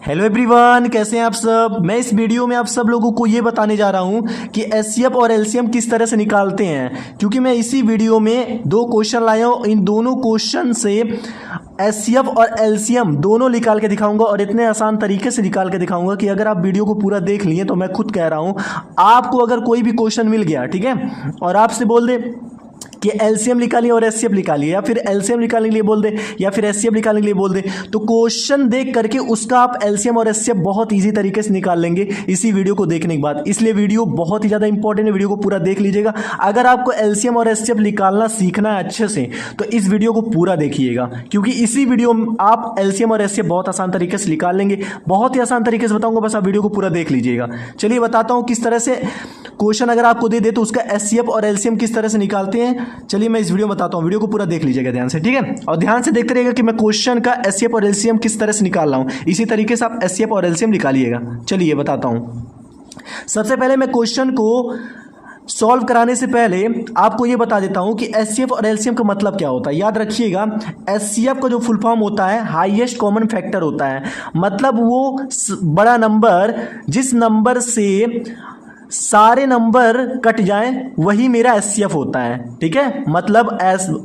Hello everyone, कैसे हैं आप सब। मैं इस वीडियो में आप सब लोगों को ये बताने जा रहा हूँ कि एचसीएफ और एलसीएम किस तरह से निकालते हैं, क्योंकि मैं इसी वीडियो में दो क्वेश्चन लाया हूँ। इन दोनों क्वेश्चन से एचसीएफ और एलसीएम दोनों निकाल के दिखाऊंगा और इतने आसान तरीके से निकाल के दिखाऊंगा कि अगर आप वीडियो को पूरा देख लिए तो मैं खुद कह रहा हूँ, आपको अगर कोई भी क्वेश्चन मिल गया, ठीक है, और आपसे बोल दे कि एलसीएम निकालिए और एचसीएफ निकालिए, या फिर एलसीएम निकालने के लिए बोल दे या फिर एचसीएफ निकालने के लिए बोल दे, तो क्वेश्चन देख करके उसका आप एलसीएम और एचसीएफ बहुत इजी तरीके से निकाल लेंगे इसी वीडियो को देखने के बाद। इसलिए वीडियो बहुत ही ज़्यादा इंपॉर्टेंट है, वीडियो को पूरा देख लीजिएगा। अगर आपको एलसीएम और एचसीएफ निकालना सीखना है अच्छे से तो इस वीडियो को पूरा देखिएगा, क्योंकि इसी वीडियो में आप एलसीएम और एचसीएफ बहुत आसान तरीके से निकाल लेंगे। बहुत ही आसान तरीके से बताऊंगा, बस आप वीडियो को पूरा देख लीजिएगा। चलिए बताता हूँ किस तरह से क्वेश्चन अगर आपको दे तो उसका एचसीएफ और एलसीएम किस तरह से निकालते हैं। चलिए मैं इस वीडियो में बताता हूँ, वीडियो को पूरा देख लीजिएगा ध्यान से, ठीक है, और ध्यान से देखते रहिएगा कि मैं क्वेश्चन का एचसीएफ और एलसीएम किस तरह से निकाल रहा हूँ। इसी तरीके से आप एचसीएफ और एलसीएम निकालिएगा। चलिए बताता हूँ। सबसे पहले मैं क्वेश्चन को सॉल्व कराने से पहले आपको ये बता देता हूं कि एचसीएफ और एलसीएम का मतलब क्या होता है। याद रखिएगा, एचसीएफ का जो फुल फॉर्म होता है हाईएस्ट कॉमन फैक्टर होता है। मतलब वो बड़ा नंबर जिस नंबर से सारे नंबर कट जाएं वही मेरा एचसीएफ होता है, ठीक है। मतलब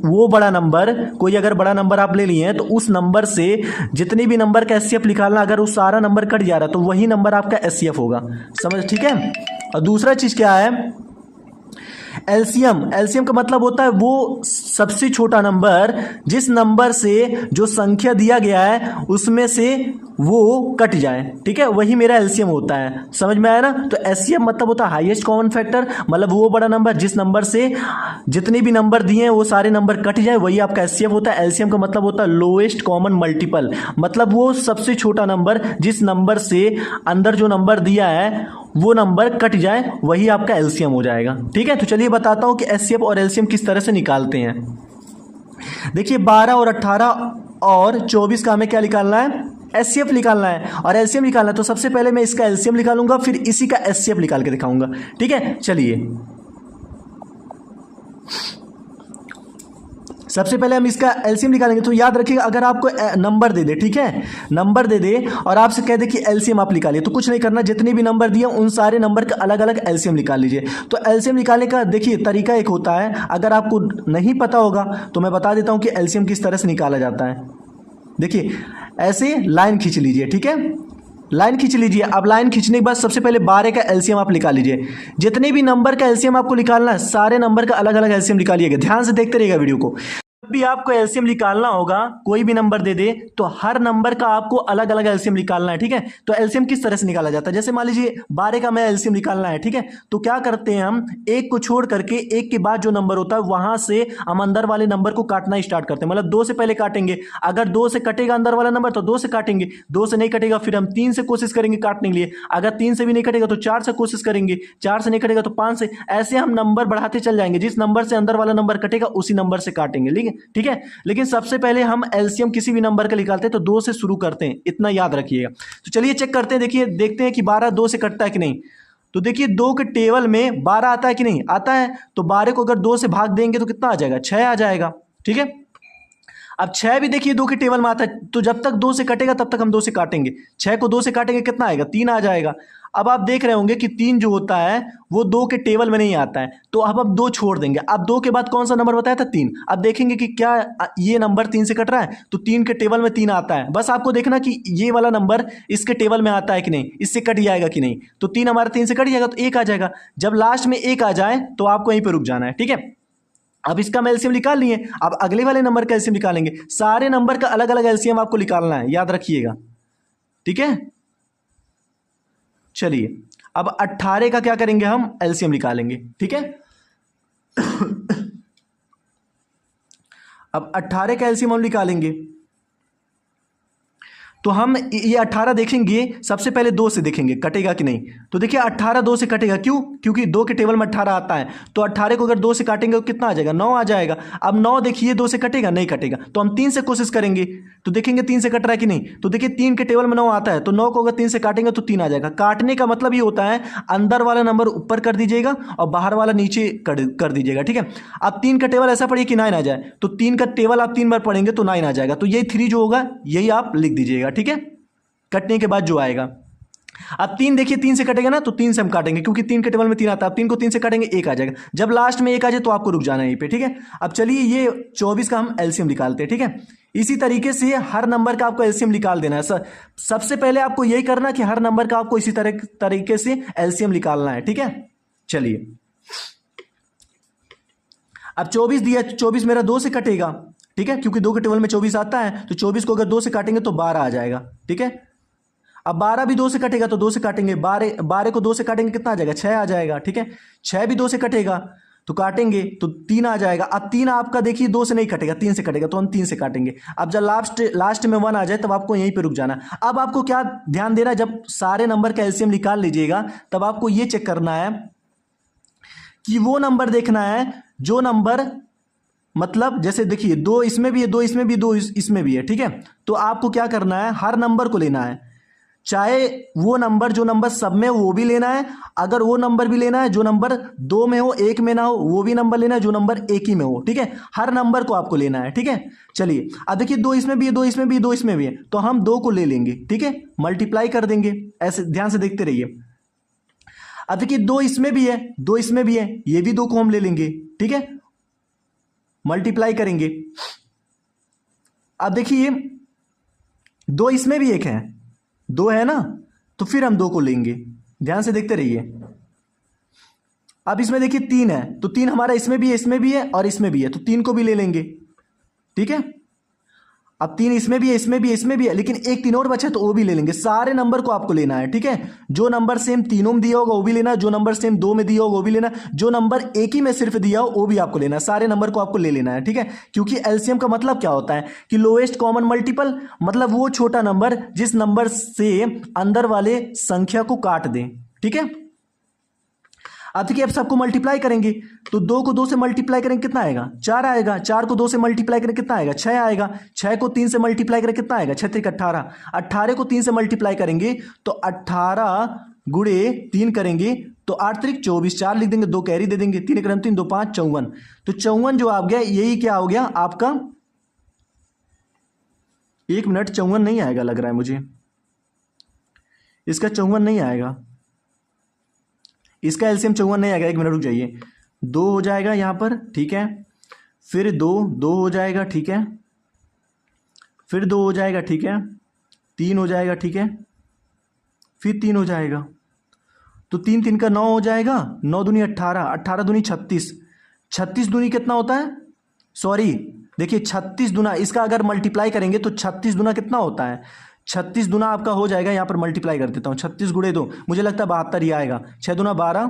वो बड़ा नंबर, कोई अगर बड़ा नंबर आप ले लिए हैं तो उस नंबर से जितने भी नंबर का एचसीएफ निकालना, अगर वो सारा नंबर कट जा रहा है तो वही नंबर आपका एचसीएफ होगा, समझ, ठीक है। और दूसरा चीज क्या है, एलसीएम। एलसीएम का मतलब होता है वो सबसे छोटा नंबर जिस नंबर से जो संख्या दिया गया है उसमें से वो कट जाए, ठीक है, वही मेरा एलसीएम होता है। समझ में आया ना। तो एचसीएफ मतलब होता है हाईएस्ट कॉमन फैक्टर, मतलब वो बड़ा नंबर जिस नंबर से जितने भी नंबर दिए हैं वो सारे नंबर कट जाए वही आपका एचसीएफ होता है। एलसीएम का मतलब होता है लोएस्ट कॉमन मल्टीपल, मतलब वो सबसे छोटा नंबर जिस नंबर से अंदर जो नंबर दिया है वो नंबर कट जाए वही आपका एलसीएम हो जाएगा, ठीक है। तो चलिए बताता हूं कि एचसीएफ और एलसीएम किस तरह से निकालते हैं। देखिए 12 और 18 और 24 का हमें क्या निकालना है, एचसीएफ निकालना है और एलसीएम निकालना है। तो सबसे पहले मैं इसका एलसीएम निकालूंगा, फिर इसी का एचसीएफ निकाल के दिखाऊंगा, ठीक है। चलिए सबसे पहले हम इसका एलसीएम निकालेंगे। तो याद रखिएगा, अगर आपको नंबर दे दे, ठीक है, नंबर दे दे और आपसे कह दे कि एलसीएम आप निकालिए, तो कुछ नहीं करना, जितने भी नंबर दिए उन सारे नंबर का अलग अलग एलसीएम निकाल लीजिए। तो एलसीएम निकालने का देखिए तरीका एक होता है, अगर आपको नहीं पता होगा तो मैं बता देता हूं कि एलसीएम किस तरह से निकाला जाता है। देखिए ऐसे लाइन खींच लीजिए, ठीक है, लाइन खींच लीजिए। अब लाइन खींचने के बाद सबसे पहले 12 का एलसीएम आप निकाल लीजिए। जितने भी नंबर का एलसीएम आपको निकालना है सारे नंबर का अलग अलग एलसीएम निकालिएगा। ध्यान से देखते रहिएगा वीडियो को। जब भी आपको एलसीएम निकालना होगा, कोई भी नंबर दे दे तो हर नंबर का आपको अलग अलग एलसीएम निकालना है, ठीक है। तो एलसीएम किस तरह से निकाला जाता है, जैसे मान लीजिए 12 का मैं एलसीएम निकालना है, ठीक है। तो क्या करते हैं, हम एक को छोड़ करके एक के बाद जो नंबर होता है वहां से हम अंदर वाले नंबर को काटना स्टार्ट करते हैं। मतलब 2 से पहले काटेंगे, अगर 2 से कटेगा अंदर वाला नंबर तो 2 से काटेंगे, 2 से नहीं कटेगा फिर हम 3 से कोशिश करेंगे काटने के लिए, अगर 3 से भी नहीं कटेगा तो 4 से कोशिश करेंगे, 4 से नहीं कटेगा तो 5 से, ऐसे हम नंबर बढ़ाते चल जाएंगे। जिस नंबर से अंदर वाला नंबर कटेगा उसी नंबर से काटेंगे, ठीक है। लेकिन सबसे पहले हम एलसीएम किसी भी नंबर का निकालते हैं तो 2 से शुरू करते हैं, इतना याद रखिएगा। तो चलिए चेक करते हैं, देखिए देखते हैं कि 12 2 से कटता है कि नहीं। तो देखिए 2 के टेबल में 12 आता है कि नहीं, आता है। तो 12 को अगर 2 से भाग देंगे तो कितना आ जाएगा, 6 आ जाएगा, ठीक है। अब 6 भी देखिए 2 के टेबल में आता है, तो जब तक 2 से कटेगा तब तक हम 2 से काटेंगे। 6 को 2 से काटेंगे कितना आएगा, 3 आ जाएगा। अब आप देख रहे होंगे कि 3 जो होता है वो 2 के टेबल में नहीं आता है, तो अब आप 2 छोड़ देंगे। अब 2 के बाद कौन सा नंबर बताया था, 3। अब देखेंगे कि क्या ये नंबर 3 से कट रहा है, तो 3 के टेबल में 3 आता है। बस आपको देखना कि ये वाला नंबर इसके टेबल में आता है कि नहीं, इससे कट जाएगा कि नहीं। तो 3 हमारा 3 से कट जाएगा तो 1 आ जाएगा। जब लास्ट में 1 आ जाए तो आपको यहीं पर रुक जाना है, ठीक है। अब इसका हम एलसीएम निकाल लिए, अब अगले वाले नंबर का एलसीएम निकालेंगे। सारे नंबर का अलग अलग एलसीएम आपको निकालना है, याद रखिएगा, ठीक है। चलिए अब 18 का क्या करेंगे, हम एलसीएम निकालेंगे, ठीक है। अब 18 का एलसीएम हम निकालेंगे तो हम ये 18 देखेंगे, सबसे पहले 2 से देखेंगे कटेगा कि नहीं। तो देखिए 18 2 से कटेगा, क्यों, क्योंकि 2 के टेबल में 18 आता है। तो 18 को अगर 2 से काटेंगे तो कितना आ जाएगा, 9 आ जाएगा। अब 9 देखिए 2 से कटेगा, नहीं कटेगा, तो हम 3 से कोशिश करेंगे, तो देखेंगे 3 से कट रहा है कि नहीं। तो देखिए 3 के टेबल में 9 आता है, तो 9 को अगर 3 से काटेंगे तो 3 आ जाएगा। काटने का मतलब ये होता है अंदर वाला नंबर ऊपर कर दीजिएगा और बाहर वाला नीचे कर दीजिएगा, ठीक है। अब 3 का टेबल ऐसा पढ़िए कि 9 आ जाए, तो 3 का टेबल आप 3 बार पढ़ेंगे तो 9 आ जाएगा। तो ये 3 जो होगा यही आप लिख दीजिएगा, ठीक है। कटने के बाद जो आएगा। अब 3 देखिए 3 से कटेगा ना, तो 3 से हम काटेंगे क्योंकि 3 के टेबल में 3 आता है। अब 3 को 3 से काटेंगे 1 आ जाएगा। जब लास्ट में 1 आ जाए तो आपको रुक जाना है यहीं पे, ठीक है। अब चलिए ये 24 का हम एलसीएम निकालते हैं, ठीक है। इसी तरीके से हर नंबर का आपको एलसीएम निकाल देना है। सबसे पहले आपको यही करना कि हर नंबर का आपको इसी तरीके से एलसीएम निकालना है, ठीक है। चलिए अब 24 दिया, 24 मेरा 2 से कटेगा, ठीक है, क्योंकि 2 के टेबल में 24 आता है। तो 24 को अगर 2 से काटेंगे तो 12 आ जाएगा, ठीक है। अब 12 भी 2 से कटेगा तो 2 से काटेंगे, 12 को 2 से काटेंगे कितना आ जाएगा, 6 आ जाएगा, ठीक है। 6 भी 2 से कटेगा तो काटेंगे तो 3 आ जाएगा। अब 3 आपका देखिए 2 से नहीं कटेगा, 3 से कटेगा, तो हम 3 से काटेंगे। अब जब लास्ट में 1 आ जाए तब आपको यहीं पे रुक जाना। अब आपको क्या ध्यान देना, जब सारे नंबर का एलसीएम निकाल लीजिएगा तब आपको ये चेक करना है कि वो नंबर देखना है जो नंबर, मतलब जैसे देखिए 2 इसमें भी है, 2 इसमें भी, 2 इसमें भी है, ठीक है। तो आपको क्या करना है, हर नंबर को लेना है, चाहे वो नंबर जो नंबर सब में वो भी लेना है, अगर वो नंबर भी लेना है जो नंबर 2 में हो, 1 में ना हो, वो भी नंबर लेना है जो नंबर 1 ही में हो, ठीक है। हर नंबर को आपको लेना है, ठीक है। चलिए अब देखिए 2 इसमें भी है, 2 इसमें भी है, 2 इसमें भी है, तो हम 2 को ले लेंगे, ठीक है, मल्टीप्लाई कर देंगे। ऐसे ध्यान से देखते रहिए। अब देखिए 2 इसमें भी है, 2 इसमें भी है, ये भी 2 को हम ले लेंगे, ठीक है, मल्टीप्लाई करेंगे। अब देखिए 2 इसमें भी 1 है, 2 है ना, तो फिर हम 2 को लेंगे। ध्यान से देखते रहिए। अब इसमें देखिए 3 है, तो 3 हमारा इसमें भी है, इसमें भी है और इसमें भी है, तो 3 को भी ले लेंगे, ठीक है। अब 3 इसमें भी है, इसमें भी है, इसमें भी है, लेकिन एक 3 और बचा तो वो भी ले लेंगे। सारे नंबर को आपको लेना है, ठीक है। जो नंबर सेम तीनों में दिया होगा वो भी लेना, जो नंबर सेम 2 में दिया होगा वो भी लेना, जो नंबर 1 ही में सिर्फ दिया हो वो भी आपको लेना है। सारे नंबर को आपको ले लेना है, ठीक है। क्योंकि एलसीएम का मतलब क्या होता है कि लोएस्ट कॉमन मल्टीपल, मतलब वो छोटा नंबर जिस नंबर से अंदर वाले संख्या को काट दें, ठीक है। अब देखिए अब सबको मल्टीप्लाई करेंगे, तो 2 को 2 से मल्टीप्लाई करेंगे कितना आएगा, 4 आएगा। 4 को 2 से मल्टीप्लाई करेंगे कितना आएगा, 6 आएगा। 6 को 3 से मल्टीप्लाई करेंगे कितना आएगा, 6 3 18। 18 को 3 से मल्टीप्लाई करेंगे तो 18 गुणे 3 करेंगे तो 8 3 24, 4 लिख देंगे, 2 कैरी दे देंगे, 3 क्रम 3 2 5 54। तो 54 जो आ गया, यही क्या हो गया आपका, 1 मिनट, 54 नहीं आएगा लग रहा है मुझे, इसका 54 नहीं आएगा, इसका एलसीएम 54 नहीं आएगा। 1 मिनट रुक जाइए। 2 हो जाएगा यहाँ पर, ठीक है, फिर 2 2 हो जाएगा, ठीक है, फिर 2 हो जाएगा, ठीक है, 3 हो जाएगा, ठीक है, फिर 3 हो जाएगा, तो 3 3 का 9 हो जाएगा, 9 दूनी 18, 18 दूनी 36, 36 दूनी कितना होता है, सॉरी देखिए 36 दूना, इसका अगर मल्टीप्लाई करेंगे तो 36 दूना कितना होता है, 36 दूना आपका हो जाएगा, यहाँ पर मल्टीप्लाई कर देता हूँ, 36 गुणे 2, मुझे लगता है 72 ही आएगा। 6 दूना 12,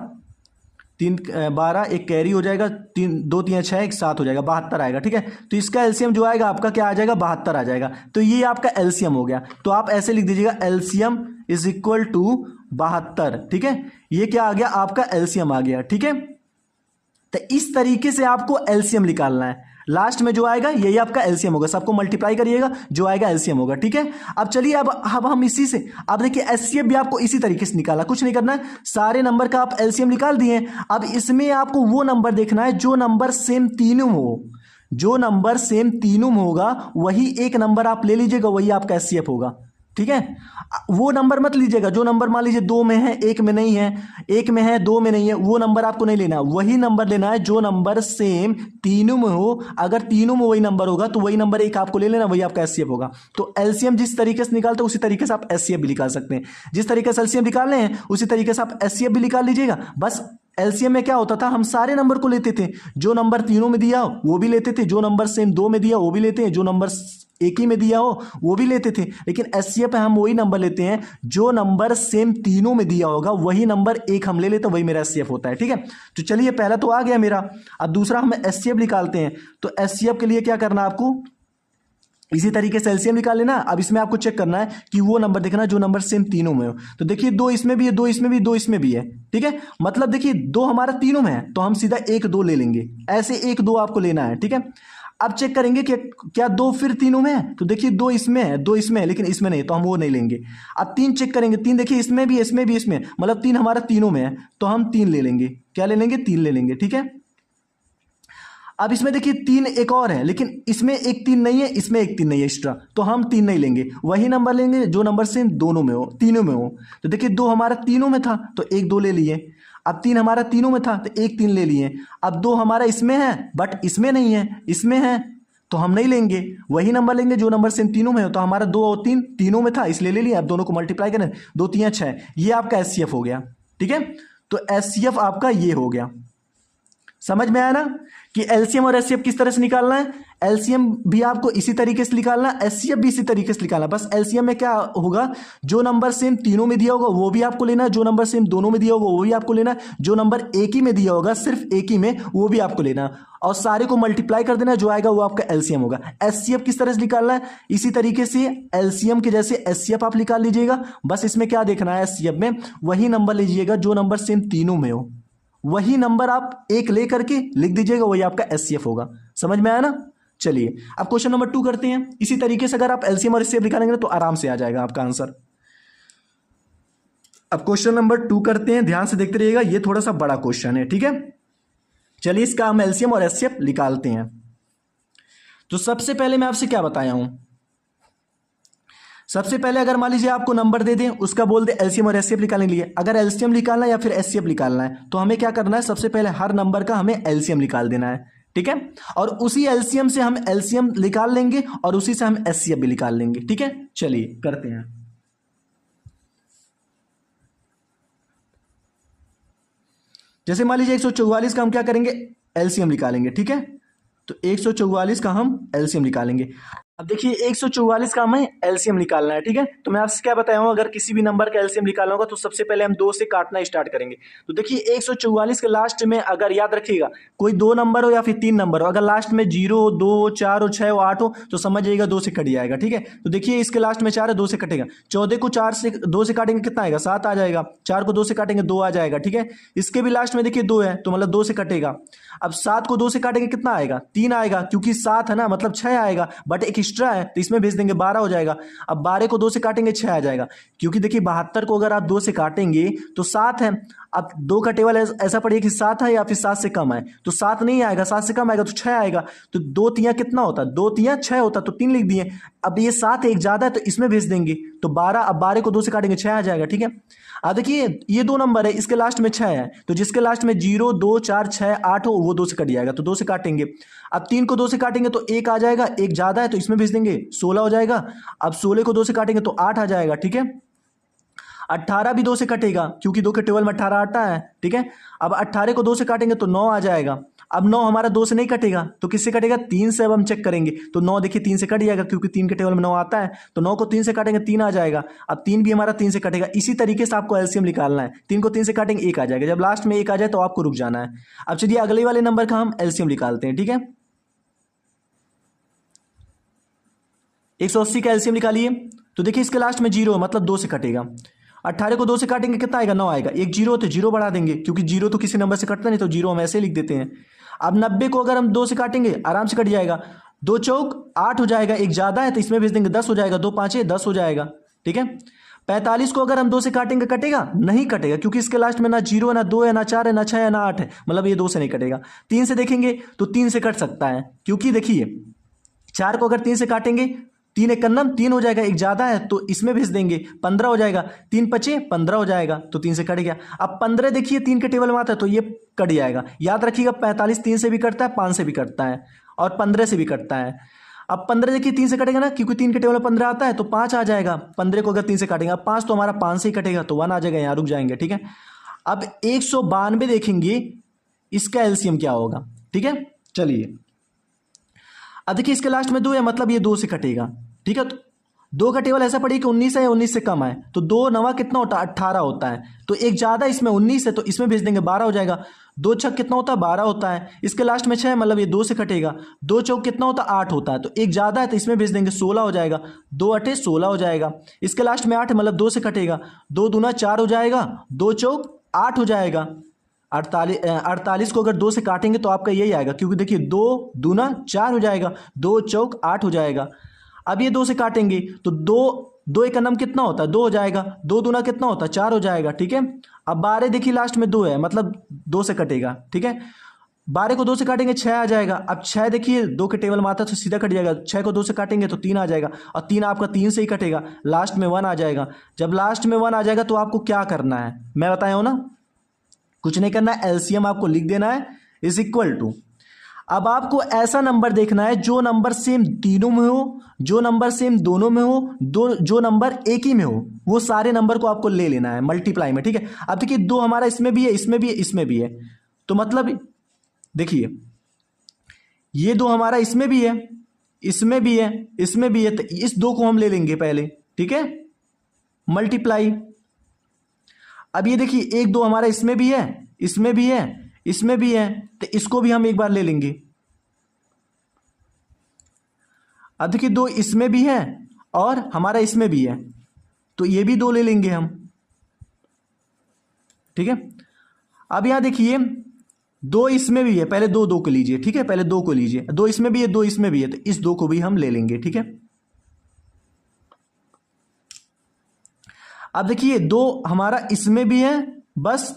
3 12, एक कैरी हो जाएगा, 3 2 3 6, एक 7 हो जाएगा, 72 आएगा, ठीक है। तो इसका एलसीएम जो आएगा आपका क्या आ जाएगा, 72 आ जाएगा। तो ये आपका एलसीएम हो गया। तो आप ऐसे लिख दीजिएगा, एलसीएम इज इक्वल टू 72, ठीक है। ये क्या आ गया, आपका एलसीएम आ गया, ठीक है। तो इस तरीके से आपको एलसीएम निकालना है। लास्ट में जो आएगा यही आपका एलसीएम होगा, सबको मल्टीप्लाई करिएगा, जो आएगा एलसीएम होगा, ठीक है। अब चलिए अब हम इसी से, अब देखिए एचसीएफ भी आपको इसी तरीके से निकाला, कुछ नहीं करना है, सारे नंबर का आप एलसीएम निकाल दिए। अब इसमें आपको वो नंबर देखना है जो नंबर सेम तीनों हो, जो नंबर सेम तीनों में होगा वही एक नंबर आप ले लीजिएगा, वही आपका एचसीएफ होगा, ठीक है। वो नंबर मत लीजिएगा जो नंबर मान लीजिए 2 में है, 1 में नहीं है, 1 में है 2 में नहीं है, वो नंबर आपको नहीं लेना। वही नंबर लेना है जो नंबर सेम तीनों में हो, अगर तीनों में वही नंबर होगा तो वही नंबर एक आपको ले लेना, वही आपका एचसीएफ होगा। तो एलसीएम जिस तरीके से निकालते हैं उसी तरीके से आप एचसीएफ भी निकाल सकते हैं। जिस तरीके से एलसीएम निकाल रहे हैं उसी तरीके से आप एचसीएफ भी निकाल लीजिएगा। बस एलसीएम में क्या होता था, हम सारे नंबर को लेते थे, जो नंबर तीनों में दिया हो वो भी लेते थे, जो नंबर सेम 2 में दिया वो भी लेते हैं, जो नंबर 1 ही में दिया हो वो भी लेते थे। लेकिन एचसीएफ पे हम वही नंबर लेते हैं जो नंबर सेम तीनों में दिया होगा, वही नंबर एक हम ले लेते हैं, वही मेरा एचसीएफ होता है, ठीक है। तो चलिए पहला तो आ गया मेरा। अब दूसरा हम एचसीएफ निकालते हैं। तो एचसीएफ के लिए क्या करना है आपको, इसी तरीके से एलसीएम निकाल लेना। अब इसमें आपको चेक करना है कि वो नंबर देखना जो नंबर सेम तीनों में हो। तो देखिए 2 इसमें भी है, 2 इसमें भी, 2 इसमें भी है, ठीक है। मतलब देखिए 2 हमारा तीनों में है तो हम सीधा 1 2 ले लेंगे, ऐसे 1 2 आपको लेना है, ठीक है। अब चेक करेंगे कि क्या 2 फिर तीनों में है, तो देखिए 2 इसमें है, 2 इसमें है, लेकिन इसमें नहीं, तो हम वो नहीं लेंगे। अब 3 चेक करेंगे, 3 देखिए इसमें भी, इसमें भी, इसमें, मतलब 3 हमारा तीनों में है तो हम 3 ले लेंगे। क्या ले लेंगे, 3 ले लेंगे, ठीक है। अब इसमें देखिए 3 एक और है, लेकिन इसमें एक 3 नहीं है, इसमें एक 3 नहीं है एक्स्ट्रा, तो हम 3 नहीं लेंगे, वही नंबर लेंगे जो नंबर सेम दोनों में हो, तीनों में हो। तो देखिए 2 हमारा तीनों में था तो 1 2 ले लिए। अब 3 हमारा तीनों में था तो 1 3 ले लिए। अब 2 हमारा इसमें है बट इसमें नहीं है, इसमें है तो हम नहीं लेंगे, वही नंबर लेंगे जो नंबर सेम तीनों में हो। तो हमारा 2 और 3 तीनों में था इसलिए ले लिया। अब दोनों को मल्टीप्लाई करें, 2 3 6, ये आपका एचसीएफ हो गया। ठीक है, तो एचसीएफ आपका ये हो गया। समझ में आया ना कि एलसीएम और एचसीएफ किस तरह से निकालना है। एलसीएम भी आपको इसी तरीके से निकालना है, एचसीएफ भी इसी तरीके से निकालना है। बस एलसीएम में क्या होगा, जो नंबर सेम तीनों में दिया होगा वो भी आपको लेना है, जो नंबर सेम दोनों में दिया होगा वो भी आपको लेना है, जो नंबर एक ही में दिया होगा सिर्फ एक ही में वो भी आपको लेना है, और सारे को मल्टीप्लाई कर देना, जो आएगा वो आपका एलसीएम होगा। एचसीएफ किस तरह से निकालना है, इसी तरीके से एलसीएम के जैसे एचसीएफ आप निकाल लीजिएगा। बस इसमें क्या देखना है, एचसीएफ में वही नंबर लीजिएगा जो नंबर सेम तीनों में हो, वही नंबर आप एक ले करके लिख दीजिएगा, वही आपका एचसीएफ होगा। समझ में आया ना। चलिए अब क्वेश्चन नंबर 2 करते हैं। इसी तरीके से अगर आप एलसीएम और एचसीएफ निकालेंगे तो आराम से आ जाएगा आपका आंसर। अब क्वेश्चन नंबर 2 करते हैं, ध्यान से देखते रहिएगा, ये थोड़ा सा बड़ा क्वेश्चन है। ठीक है, चलिए इसका हम एलसीएम और एचसीएफ निकालते हैं। तो सबसे पहले मैं आपसे क्या बताया हूं, सबसे पहले अगर मान लीजिए आपको नंबर दे दें, उसका बोल दे एलसीएम और एचसीएफ निकालने के लिए, अगर एलसीएम निकालना है या फिर एचसीएफ निकालना है तो हमें क्या करना है, सबसे पहले हर नंबर का हमें एलसीएम निकाल देना है। ठीक है, और उसी एलसीएम से हम एलसीएम निकाल लेंगे और उसी से हम एचसीएफ भी निकाल लेंगे। ठीक है, चलिए करते हैं। जैसे मान लीजिए 144 का हम क्या करेंगे, एलसीएम निकालेंगे। ठीक है, तो 144 का हम एलसीएम निकालेंगे। अब देखिए 144 का हमें एलसीएम निकालना है। ठीक है, तो मैं आपसे क्या बताया हूं, अगर किसी भी नंबर का एलसीएम निकालना होगा तो सबसे पहले हम 2 से काटना स्टार्ट करेंगे। तो देखिए 144 के लास्ट में अगर याद रखिएगा कोई 2 नंबर हो या फिर 3 नंबर हो, अगर लास्ट में 0 2 4 और 6 8 हो तो समझ जाइएगा 2 से कट जाएगा। ठीक है, तो देखिए इसके लास्ट में 4 है, 2 से कटेगा। 14 को 2 से काटेंगे कितना आएगा, 7 आ जाएगा। 4 को 2 से काटेंगे 2 आ जाएगा। ठीक है, इसके भी लास्ट में देखिए 2 है तो मतलब 2 से कटेगा। अब 7 को 2 से काटेंगे कितना आएगा, 3 आएगा, क्योंकि 7 है ना मतलब 6 आएगा, बट एक एक्स्ट्रा है तो इसमें भेज देंगे 12 हो जाएगा। अब 12 को 2 से काटेंगे 6 आ जाएगा, क्योंकि देखिए 72 को अगर आप 2 से काटेंगे तो 7 है। अब 2 का टेबल ऐसा पड़ेगा कि 7 है या फिर 7 से कम है, तो 7 नहीं आएगा, 7 से कम आएगा तो 6 आएगा। तो 2 तिया कितना होता है, 2 तिया 6 होता, तो 3 लिख दिए। अब ये 7 एक ज्यादा है तो इसमें भेज देंगे तो 12। अब 12 को 2 से काटेंगे 6 आ जाएगा। ठीक है, अब देखिए ये 2 नंबर है, इसके लास्ट में 6 है, तो जिसके लास्ट में 0 2 4 6 8 हो वो 2 से कट जाएगा, तो 2 से काटेंगे। अब 3 को 2 से काटेंगे तो 1 आ जाएगा, एक ज्यादा है तो इसमें भेज देंगे 16 हो जाएगा। अब 16 को 2 से काटेंगे तो 8 आ जाएगा। ठीक है, 18 भी 2 से कटेगा क्योंकि 2 के टेबल में 18 आता है। ठीक है, अब 18 को 2 से काटेंगे तो 9 आ जाएगा। अब 9 हमारा 2 से नहीं कटेगा तो किससे कटेगा, 3 से। अब हम चेक करेंगे तो 9 देखिए 3 से कट जाएगा क्योंकि 3 के टेबल में 9 आता है, तो 9 को 3 से काटेंगे 3 आ जाएगा। अब 3 भी हमारा 3 से कटेगा। इसी तरीके से आपको एलसीएम निकालना है, 3 को 3 से काटेंगे 1 आ जाएगा, जब लास्ट में 1 आ जाए तो आपको रुक जाना है। अब चलिए अगले वाले नंबर का हम एलसीएम निकालते हैं। ठीक है, 180 का एलसीएम निकालिए। तो देखिए इसके लास्ट में 0 है मतलब 2 से कटेगा। 18 को 2 से काटेंगे कितना आएगा, 9 आएगा। एक 0 तो 0 बढ़ा देंगे क्योंकि 0 तो किसी नंबर से कटता नहीं, तो 0 हम ऐसे लिख देते हैं। अब 90 को अगर हम 2 से काटेंगे आराम से कट जाएगा, 2 चौक 8 हो जाएगा, एक ज्यादा है तो इसमें भेज देंगे 10 हो जाएगा, 2 5 10 हो जाएगा। ठीक है, 45 को अगर हम 2 से काटेंगे कटेगा नहीं, कटेगा क्योंकि इसके लास्ट में ना 0 है, ना 2 है, ना 4 है, ना 6 है, ना 8 है, मतलब ये 2 से नहीं कटेगा। 3 से देखेंगे तो 3 से कट सकता है, क्योंकि देखिए 4 को अगर 3 से काटेंगे 3 एक कन्नम 3 हो जाएगा, एक ज्यादा है तो इसमें भेज देंगे 15 हो जाएगा। 3 पचे 15 हो जाएगा, तो 3 से कट गया। अब 15 देखिए 3 के टेबल में आता है तो ये कट जाएगा। याद रखिएगा 45 3 से भी कटता है, 5 से भी कटता है और 15 से भी कटता है। अब 15 देखिए 3 से कटेगा ना, क्योंकि 3 के टेबल में 15 आता है तो 5 आ जाएगा। 15 को अगर 3 से काटेंगे, अब 5 तो हमारा 5 से ही कटेगा तो 1 आ जाएगा, यहाँ रुक जाएंगे। ठीक है, अब 192 देखेंगे इसका एलसीएम क्या होगा। ठीक है, चलिए अब देखिए इसके लास्ट में 2 है मतलब ये 2 से कटेगा। ठीक है, तो 2 का टेबल ऐसा पड़ेगा कि 19 है या 19 से कम है, तो 2 नवा कितना होता है, 18 होता है, तो एक ज्यादा इसमें 19 है तो इसमें भेज देंगे 12 हो जाएगा। 2 छक कितना होता है, 12 होता है, इसके लास्ट में 6 मतलब ये 2 से कटेगा। 2 चौक कितना होता है, 8 होता है, तो एक ज्यादा है तो इसमें भेज देंगे 16 हो जाएगा। 2 अठे 16 हो जाएगा, इसके लास्ट में 8 है मतलब 2 से कटेगा। 2 दूना 4 हो जाएगा, 2 चौक 8 हो जाएगा। 48 को अगर 2 से काटेंगे तो आपका यही आएगा, क्योंकि देखिए 2 दूना 4 हो जाएगा, 2 चौक 8 हो जाएगा। अब ये 2 से काटेंगे तो 2 एक का नम कितना होता है, 2 हो जाएगा। 2 दूना कितना होता है, 4 हो जाएगा। ठीक है, अब 12 देखिए लास्ट में 2 है मतलब 2 से कटेगा। ठीक है, 12 को 2 से काटेंगे 6 आ जाएगा। अब 6 देखिए 2 के टेबल में आता तो सीधा कट जाएगा, 6 को 2 से काटेंगे तो 3 आ जाएगा, और 3 आपका 3 से ही कटेगा, लास्ट में 1 आ जाएगा। जब लास्ट में 1 आ जाएगा तो आपको क्या करना है, मैं बताया हूं ना, कुछ नहीं करना है, एलसीएम आपको लिख देना है इज इक्वल टू। अब आपको ऐसा नंबर देखना है जो नंबर सेम तीनों में हो, जो नंबर सेम दोनों में हो, जो नंबर एक ही में हो, वो सारे नंबर को आपको ले लेना है मल्टीप्लाई में, ठीक है। अब देखिए 2 हमारा इसमें भी है, इसमें भी है, इसमें भी है, तो मतलब देखिए ये 2 हमारा इसमें भी है, इसमें भी है, इसमें भी है, तो इस 2 को हम ले लेंगे पहले, ठीक है, मल्टीप्लाई। अब ये देखिए 1 2 हमारा इसमें भी है, इसमें भी है, इसमें भी है, तो इसको भी हम एक बार ले लेंगे। अब देखिए 2 इसमें भी है और हमारा इसमें भी है, तो ये भी 2 ले लेंगे हम, ठीक है। अब यहां देखिए 2 इसमें भी है, पहले 2 2 को लीजिए, ठीक है, पहले 2 को लीजिए, 2 इसमें भी है, 2 इसमें भी है, तो इस 2 को भी हम ले लेंगे, ठीक है। अब देखिए 2 हमारा इसमें भी है बस,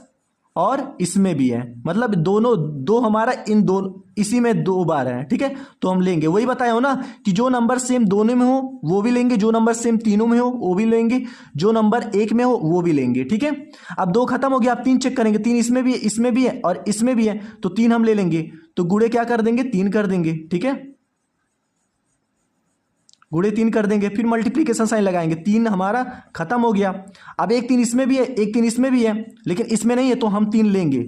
और इसमें भी है, मतलब दोनों 2 हमारा इन दोनों इसी में 2 बार है, ठीक है, तो हम लेंगे। वही बताया हो ना कि जो नंबर सेम दोनों में हो वो भी लेंगे, जो नंबर सेम तीनों में हो वो भी लेंगे, जो नंबर एक में हो वो भी लेंगे, ठीक है। अब 2 खत्म हो गया, आप 3 चेक करेंगे, 3 इसमें भी है, इसमें भी है और इसमें भी है, तो 3 हम ले लेंगे, तो गुणे क्या कर देंगे, 3 कर देंगे, ठीक है, गुणे 3 कर देंगे, फिर मल्टीप्लीकेशन साइन लगाएंगे, 3 हमारा खत्म हो गया। अब एक 3 इसमें भी है, एक 3 इसमें भी है, लेकिन इसमें नहीं है तो हम 3 लेंगे,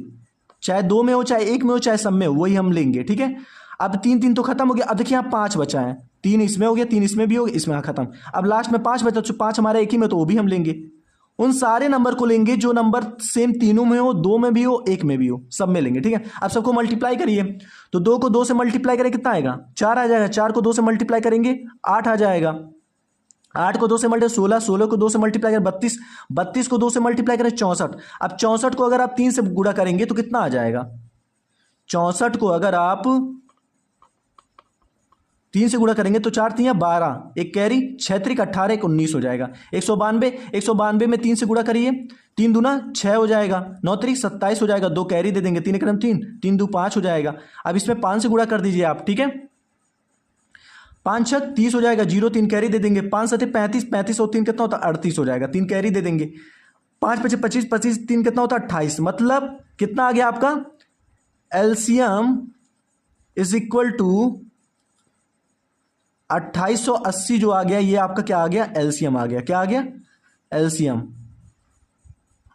चाहे 2 में हो, चाहे 1 में हो, चाहे सब में हो, वही हम लेंगे, ठीक है। अब 3 3 तो खत्म हो गया। अब देखिए यहाँ 5 बचा है, 3 इसमें हो गया, 3 इसमें भी हो गया, इसमें खत्म। अब लास्ट में 5 बचा, तो 5 हमारा एक ही में, तो वो भी हम लेंगे। उन सारे नंबर को लेंगे जो नंबर सेम तीनों में हो, 2 में भी हो, 1 में भी हो, सब में लेंगे, ठीक है। अब सबको मल्टीप्लाई करिए, तो 2 को 2 से मल्टीप्लाई करें कितना आएगा, 4 आ जाएगा, 4 को 2 से मल्टीप्लाई करेंगे 8 आ जाएगा, 8 को 2 से मल्टीप्लाई 16, 16 को 2 से मल्टीप्लाई करें 32, 32 को 2 से मल्टीप्लाई करें 64। अब 64 को अगर आप 3 से गुणा करेंगे तो कितना आ जाएगा, 64 को अगर आप 3 से गुणा करेंगे तो 4 3 12, एक कैरी, 6 3 18, एक 19 हो जाएगा। 192, 192 में 3 से गुणा करिए, 3 दूना 6 हो जाएगा, 9 3 27 हो जाएगा, 2 कैरी दे देंगे, 3 1 3, 3 2 5 हो जाएगा। अब इसमें 5 से गुणा कर दीजिए आप, ठीक है, 5 6 30 हो जाएगा, 0 3 कैरी दे देंगे, 5 7 35, 35 और 3 कितना होता है 38 हो जाएगा, 3 कैरी दे देंगे, 5 5 25, 25 3 कितना होता है 28, मतलब कितना आ गया आपका एलसीएम इज इक्वल टू 2880 जो आ गया, ये आपका क्या आ गया, एलसीएम आ गया, क्या आ गया, एलसीएम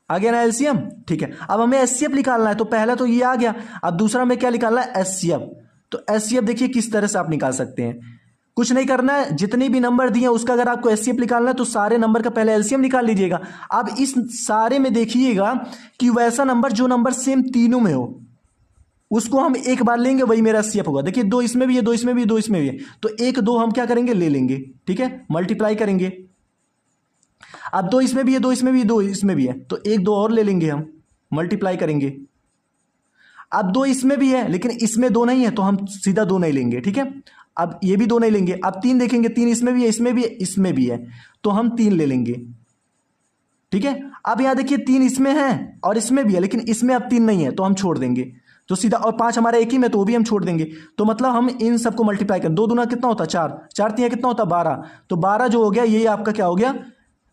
आ गया ना, एलसीएम, ठीक है। अब हमें एचसीएफ निकालना है, तो पहला तो ये आ गया, अब दूसरा हमें क्या निकालना है, एचसीएफ। तो एचसीएफ देखिए किस तरह से आप निकाल सकते हैं, कुछ नहीं करना है, जितने भी नंबर दिए उसका अगर आपको एचसीएफ निकालना है तो सारे नंबर का पहले एलसीएम निकाल लीजिएगा। अब इस सारे में देखिएगा कि वैसा नंबर जो नंबर सेम तीनों में हो उसको हम एक बार लेंगे, वही मेरा एचसीएफ होगा। देखिए 2 इसमें भी है, 2 इसमें भी है, 2 इसमें भी है, तो 1 2 हम क्या करेंगे, ले लेंगे, ठीक है, मल्टीप्लाई करेंगे। अब 2 इसमें भी है, 2 इसमें भी है, 2 इसमें भी है, तो 1 2 और ले लेंगे हम, मल्टीप्लाई करेंगे। अब 2 इसमें भी है लेकिन इसमें 2 नहीं है तो हम सीधा 2 नहीं लेंगे, ठीक है। अब ये भी 2 नहीं लेंगे। अब 3 देखेंगे, 3 इसमें भी है, इसमें भी है, इसमें भी है, तो हम 3 ले लेंगे, ठीक है। अब यहां देखिए 3 इसमें है और इसमें भी है, लेकिन इसमें अब 3 नहीं है तो हम छोड़ देंगे, तो सीधा, और 5 हमारा एक ही में तो वो भी हम छोड़ देंगे। तो मतलब हम इन सबको मल्टीप्लाई करें, 2 दूना कितना होता है 4, 4 3 कितना होता है 12, तो 12 जो हो गया ये आपका क्या हो गया,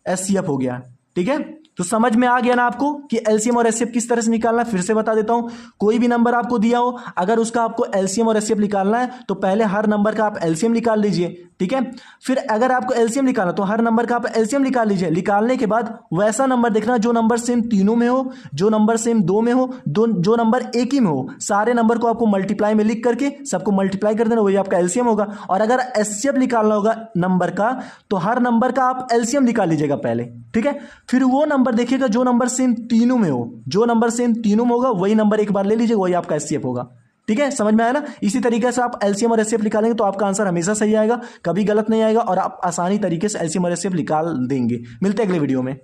एचसीएफ हो गया, ठीक है। तो समझ में आ गया ना आपको कि एलसीएम और एचसीएफ किस तरह से निकालना है। फिर से बता देता हूं, कोई भी नंबर आपको दिया हो, अगर उसका आपको एलसीएम और एचसीएफ निकालना है तो पहले हर नंबर का आप एलसीएम निकाल लीजिए, ठीक है। फिर अगर आपको एलसीएम निकालना तो हर नंबर का आप एलसीएम निकाल लीजिए। निकालने के बाद वैसा नंबर देखना जो नंबर सेम तीनों में हो, जो नंबर सेम 2 में हो, जो नंबर एक ही में हो, सारे नंबर को आपको मल्टीप्लाई में लिख करके सबको मल्टीप्लाई कर देना, वही आपका एलसीएम होगा। और अगर एचसीएफ निकालना होगा नंबर का तो हर नंबर का आप एलसीएम निकाल लीजिएगा पहले, ठीक है। फिर वो नंबर देखिएगा जो नंबर सेम तीनों में हो, जो नंबर सेम तीनों में होगा वही नंबर एक बार ले लीजिएगा, वही आपका एचसीएफ होगा, ठीक है। समझ में आया ना। इसी तरीके से आप एलसीएम और एचसीएफ निकालेंगे तो आपका आंसर हमेशा सही आएगा, कभी गलत नहीं आएगा, और आप आसानी तरीके से एलसीएम और एचसीएफ निकाल देंगे। मिलते हैं अगले वीडियो में।